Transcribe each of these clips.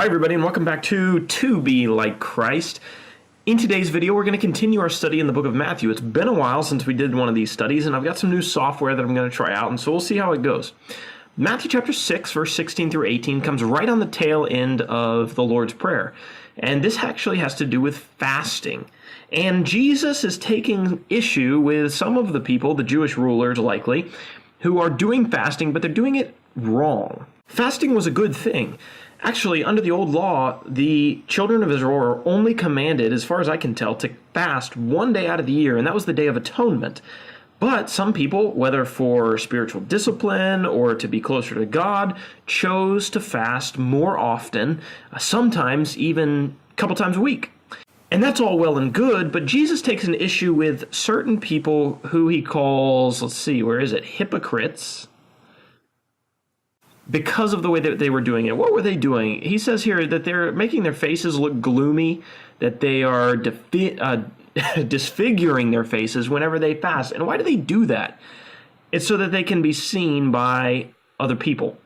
Hi everybody, and welcome back to 2BeLikeChrist. In today's video, we're going to continue our study in the book of Matthew. It's been a while since we did one of these studies, and I've got some new software that I'm going to try out, and so we'll see how it goes. Matthew chapter 6, verse 16 through 18 comes right on the tail end of the Lord's Prayer, and this actually has to do with fasting. And Jesus is taking issue with some of the people, the Jewish rulers likely, who are doing fasting, but they're doing it wrong. Fasting was a good thing. Actually, under the old law, the children of Israel are only commanded, as far as I can tell, to fast one day out of the year, and that was the Day of Atonement. But some people, whether for spiritual discipline or to be closer to God, chose to fast more often, sometimes even a couple times a week. And that's all well and good, but Jesus takes an issue with certain people who he calls, hypocrites, because of the way that they were doing it. What were they doing? He says here that they're making their faces look gloomy, that they are disfiguring their faces whenever they fast. And why do they do that? It's so that they can be seen by other people.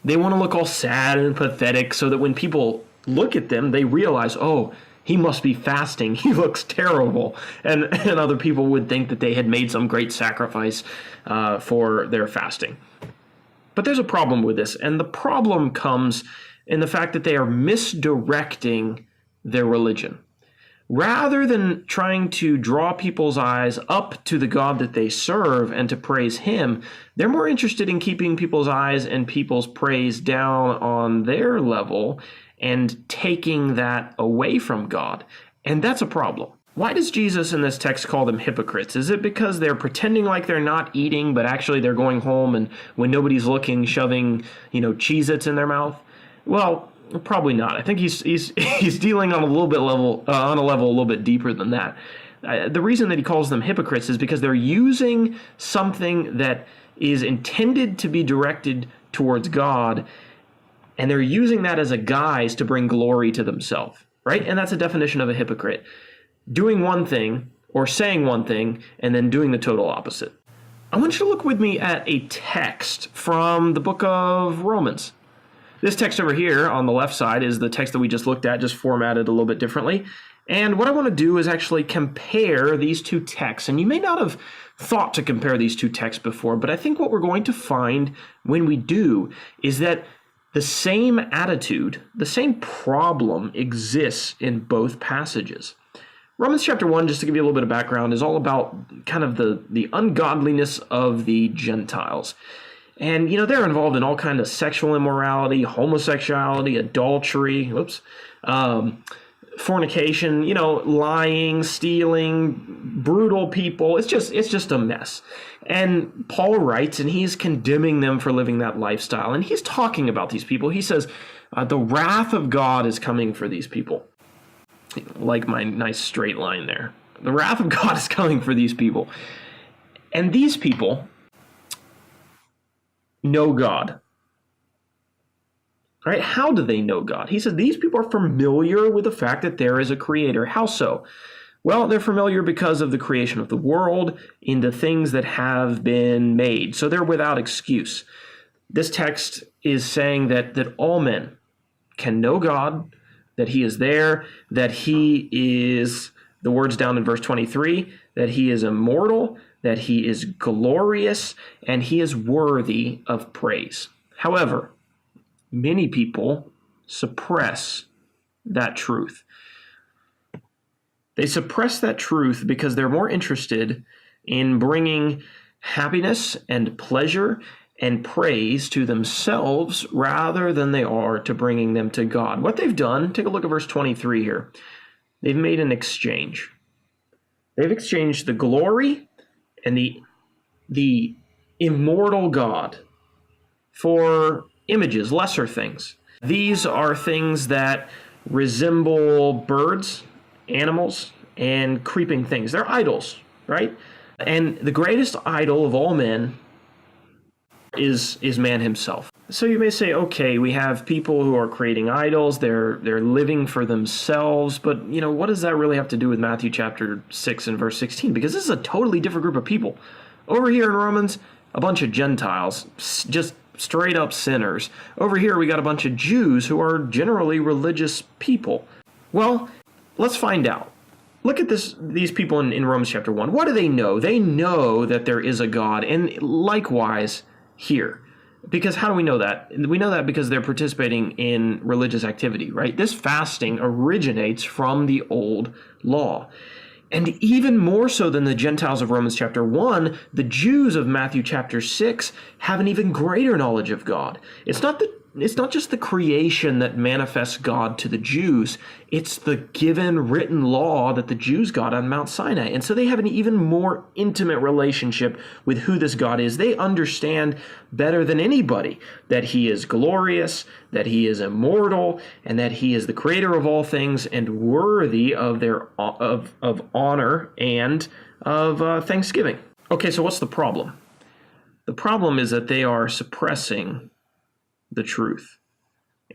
They want to look all sad and pathetic so that when people look at them, they realize, oh, he must be fasting. He looks terrible. And other people would think that they had made some great sacrifice for their fasting. But there's a problem with this, and the problem comes in the fact that they are misdirecting their religion. Rather than trying to draw people's eyes up to the God that they serve and to praise him, they're more interested in keeping people's eyes and people's praise down on their level and taking that away from God. And that's a problem. Why does Jesus in this text call them hypocrites? Is it because they're pretending like they're not eating, but actually they're going home and when nobody's looking, shoving, Cheez-Its in their mouth? Well, probably not. I think he's dealing on a level a little bit deeper than that. The reason that he calls them hypocrites is because they're using something that is intended to be directed towards God, and they're using that as a guise to bring glory to themselves, right? And that's a definition of a hypocrite. Doing one thing or saying one thing and then doing the total opposite. I want you to look with me at a text from the book of Romans. This text over here on the left side is the text that we just looked at, just formatted a little bit differently. And what I want to do is actually compare these two texts. And you may not have thought to compare these two texts before, but I think what we're going to find when we do is that the same attitude, the same problem exists in both passages. Romans chapter 1, just to give you a little bit of background, is all about kind of the ungodliness of the Gentiles. And, they're involved in all kinds of sexual immorality, homosexuality, adultery, fornication, lying, stealing, brutal people. It's just a mess. And Paul writes, and he's condemning them for living that lifestyle. And he's talking about these people. He says, the wrath of God is coming for these people. Like my nice straight line there. The wrath of God is coming for these people. And these people know God. Right? How do they know God? He says these people are familiar with the fact that there is a creator. How so? Well, they're familiar because of the creation of the world in the things that have been made. So they're without excuse. This text is saying that all men can know God, that he is there, that he is, the words down in verse 23, that he is immortal, that he is glorious, and he is worthy of praise. However, many people suppress that truth. They suppress that truth because they're more interested in bringing happiness and pleasure and praise to themselves rather than they are to bringing them to God. What they've done, take a look at verse 23 here. They've made an exchange. They've exchanged the glory and the immortal God for images, lesser things. These are things that resemble birds, animals, and creeping things. They're idols, right? And the greatest idol of all men is man himself. So you may say, okay, we have people who are creating idols, they're living for themselves, but what does that really have to do with Matthew chapter 6 and verse 16? Because this is a totally different group of people. Over here in Romans, a bunch of Gentiles just straight up sinners. Over here we got a bunch of Jews who are generally religious people. Well, let's find out. Look at these people in Romans chapter 1. What do they know? They know that there is a God, and likewise here. Because how do we know that? We know that because they're participating in religious activity, right? This fasting originates from the old law. And even more so than the Gentiles of Romans chapter 1, the Jews of Matthew chapter 6 have an even greater knowledge of God. It's not just the creation that manifests God to the Jews. It's the given written law that the Jews got on Mount Sinai. And so they have an even more intimate relationship with who this God is. They understand better than anybody that he is glorious, that he is immortal, and that he is the creator of all things and worthy of their of honor and of thanksgiving. Okay, so what's the problem? The problem is that they are suppressing the truth.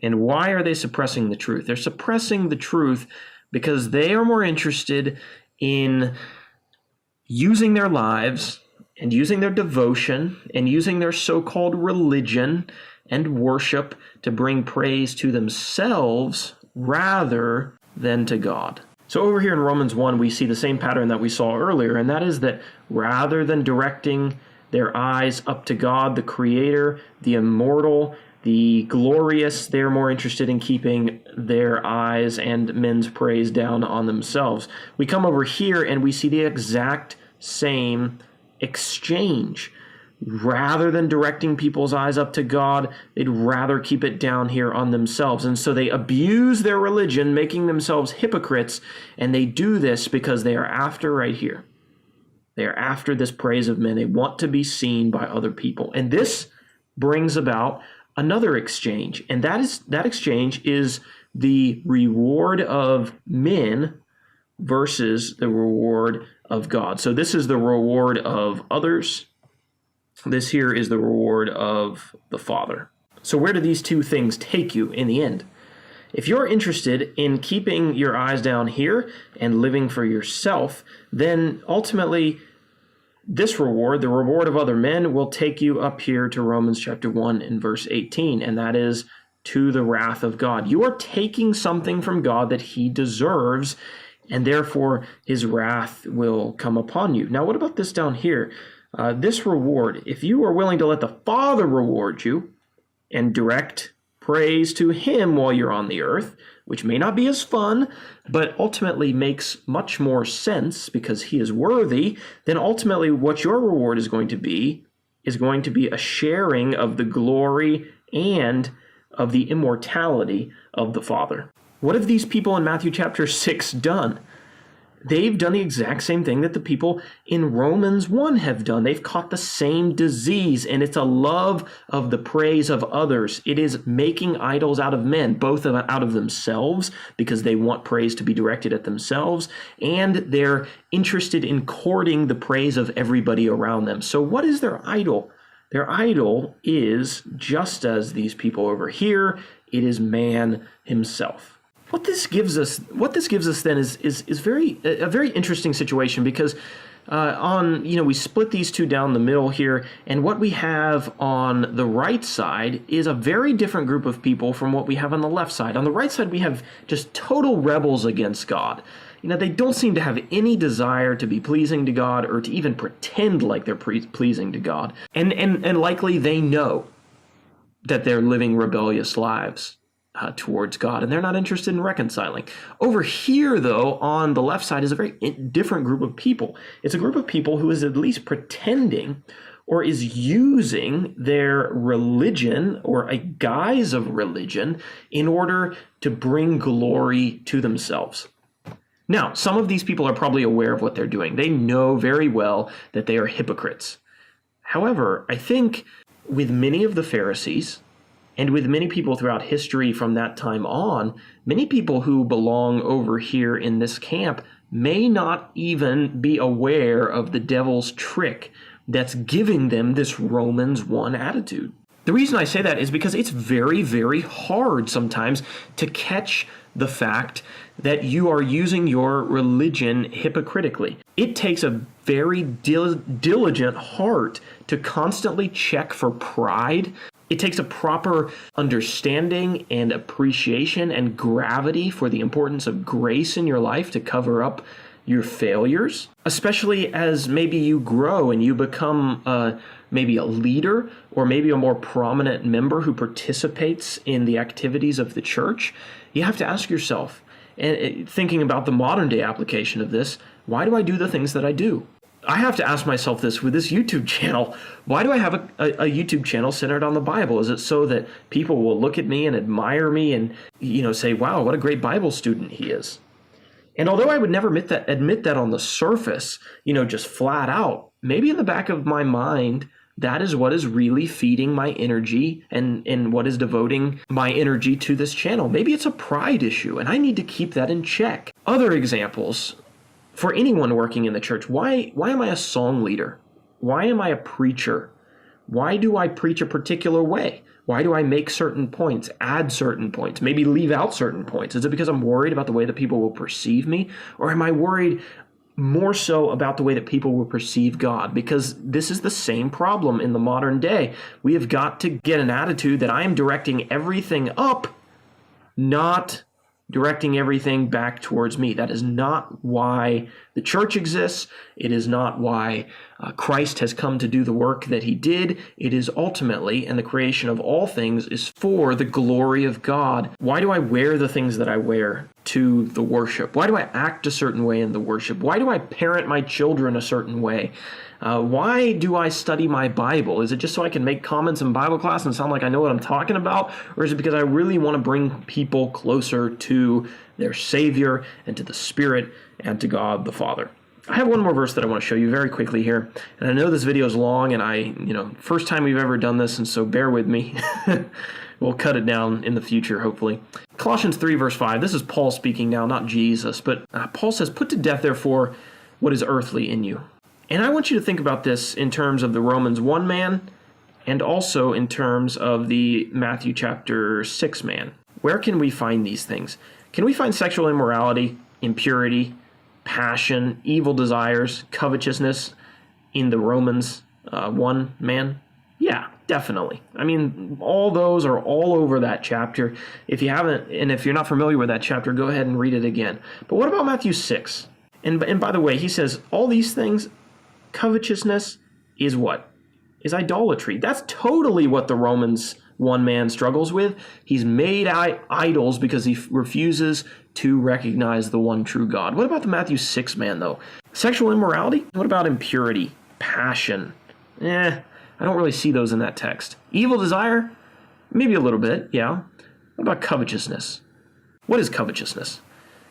And why are they suppressing the truth? They're suppressing the truth because they are more interested in using their lives and using their devotion and using their so-called religion and worship to bring praise to themselves rather than to God. So over here in Romans 1, we see the same pattern that we saw earlier, and that is that rather than directing their eyes up to God, the Creator, the immortal, the glorious, they're more interested in keeping their eyes and men's praise down on themselves. We come over here and we see the exact same exchange. Rather than directing people's eyes up to God, they'd rather keep it down here on themselves. And so they abuse their religion, making themselves hypocrites, and they do this because they are after right here. They are after this praise of men. They want to be seen by other people. And this brings about another exchange, and that exchange is the reward of men versus the reward of God. So this is the reward of others. This here is the reward of the Father. So where do these two things take you in the end? If you're interested in keeping your eyes down here and living for yourself, then ultimately this reward, the reward of other men, will take you up here to Romans chapter 1 and verse 18, and that is to the wrath of God. You are taking something from God that he deserves, and therefore his wrath will come upon you. Now, what about this down here? This reward, if you are willing to let the Father reward you and direct praise to him while you're on the earth, which may not be as fun, but ultimately makes much more sense because he is worthy, then ultimately what your reward is going to be a sharing of the glory and of the immortality of the Father. What have these people in Matthew chapter 6 done? They've done the exact same thing that the people in Romans 1 have done. They've caught the same disease, and it's a love of the praise of others. It is making idols out of men, both out of themselves, because they want praise to be directed at themselves, and they're interested in courting the praise of everybody around them. So what is their idol? Their idol is, just as these people over here, it is man himself. What this gives us then is a very interesting situation because we split these two down the middle here, and what we have on the right side is a very different group of people from what we have on the left side. On the right side, we have just total rebels against God. They don't seem to have any desire to be pleasing to God or to even pretend like they're pleasing to God, and likely they know that they're living rebellious lives towards God, and they're not interested in reconciling. Over here, though, on the left side is a very different group of people. It's a group of people who is at least pretending or is using their religion or a guise of religion in order to bring glory to themselves. Now, some of these people are probably aware of what they're doing. They know very well that they are hypocrites. However, I think with many of the Pharisees, and with many people throughout history from that time on, many people who belong over here in this camp may not even be aware of the devil's trick that's giving them this Romans 1 attitude. The reason I say that is because it's very, very hard sometimes to catch the fact that you are using your religion hypocritically. It takes a very diligent heart to constantly check for pride It takes a proper understanding and appreciation and gravity for the importance of grace in your life to cover up your failures, especially as maybe you grow and you become maybe a leader or maybe a more prominent member who participates in the activities of the church. You have to ask yourself, and thinking about the modern day application of this, why do I do the things that I do? I have to ask myself this with this YouTube channel. Why do I have a YouTube channel centered on the Bible? Is it so that people will look at me and admire me and, say, wow, what a great Bible student he is? And although I would never admit that on the surface, just flat out, maybe in the back of my mind, that is what is really feeding my energy and what is devoting my energy to this channel. Maybe it's a pride issue, and I need to keep that in check. Other examples, for anyone working in the church, why am I a song leader? Why am I a preacher? Why do I preach a particular way? Why do I make certain points, add certain points, maybe leave out certain points? Is it because I'm worried about the way that people will perceive me? Or am I worried more so about the way that people will perceive God? Because this is the same problem in the modern day. We have got to get an attitude that I am directing everything up, not directing everything back towards me. That is not why the church exists. It is not why Christ has come to do the work that he did. It is ultimately, and the creation of all things is for the glory of God. Why do I wear the things that I wear to the worship? Why do I act a certain way in the worship? Why do I parent my children a certain way? Why do I study my Bible? Is it just so I can make comments in Bible class and sound like I know what I'm talking about? Or is it because I really want to bring people closer to their Savior and to the Spirit and to God the Father? I have one more verse that I want to show you very quickly here. And I know this video is long and first time we've ever done this, and so bear with me. We'll cut it down in the future, hopefully. Colossians 3, verse 5. This is Paul speaking now, not Jesus. But Paul says, "Put to death, therefore, what is earthly in you." And I want you to think about this in terms of the Romans 1 man and also in terms of the Matthew chapter 6 man. Where can we find these things? Can we find sexual immorality, impurity, passion, evil desires, covetousness in the Romans 1 man? Yeah, definitely. I mean, all those are all over that chapter. If you haven't, and if you're not familiar with that chapter, go ahead and read it again. But what about Matthew 6? And by the way, he says all these things. Covetousness is what? Is idolatry. That's totally what the Romans 1 man struggles with. He's made idols because he refuses to recognize the one true God. What about the Matthew 6 man, though? Sexual immorality? What about impurity? Passion? I don't really see those in that text. Evil desire? Maybe a little bit, yeah. What about covetousness? What is covetousness?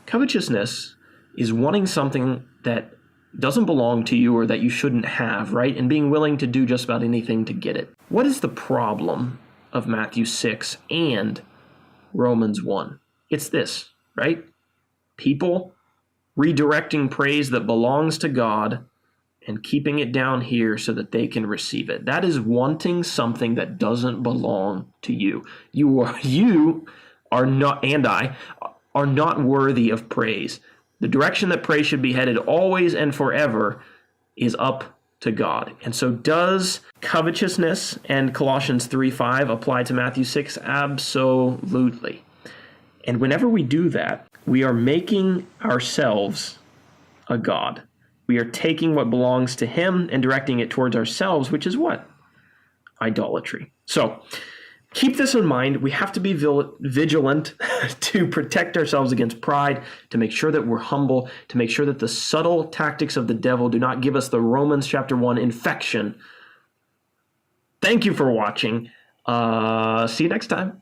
Covetousness is wanting something that doesn't belong to you or that you shouldn't have, right? And being willing to do just about anything to get it. What is the problem of Matthew 6 and Romans 1? It's this, right? People redirecting praise that belongs to God and keeping it down here so that they can receive it. That is wanting something that doesn't belong to you. You are not, and I, are not worthy of praise. The direction that praise should be headed always and forever is up to God. And so does covetousness and Colossians 3:5 apply to Matthew 6? Absolutely. And whenever we do that, we are making ourselves a god. We are taking what belongs to him and directing it towards ourselves, which is what? Idolatry. So keep this in mind. We have to be vigilant to protect ourselves against pride, to make sure that we're humble, to make sure that the subtle tactics of the devil do not give us the Romans chapter 1 infection. Thank you for watching. See you next time.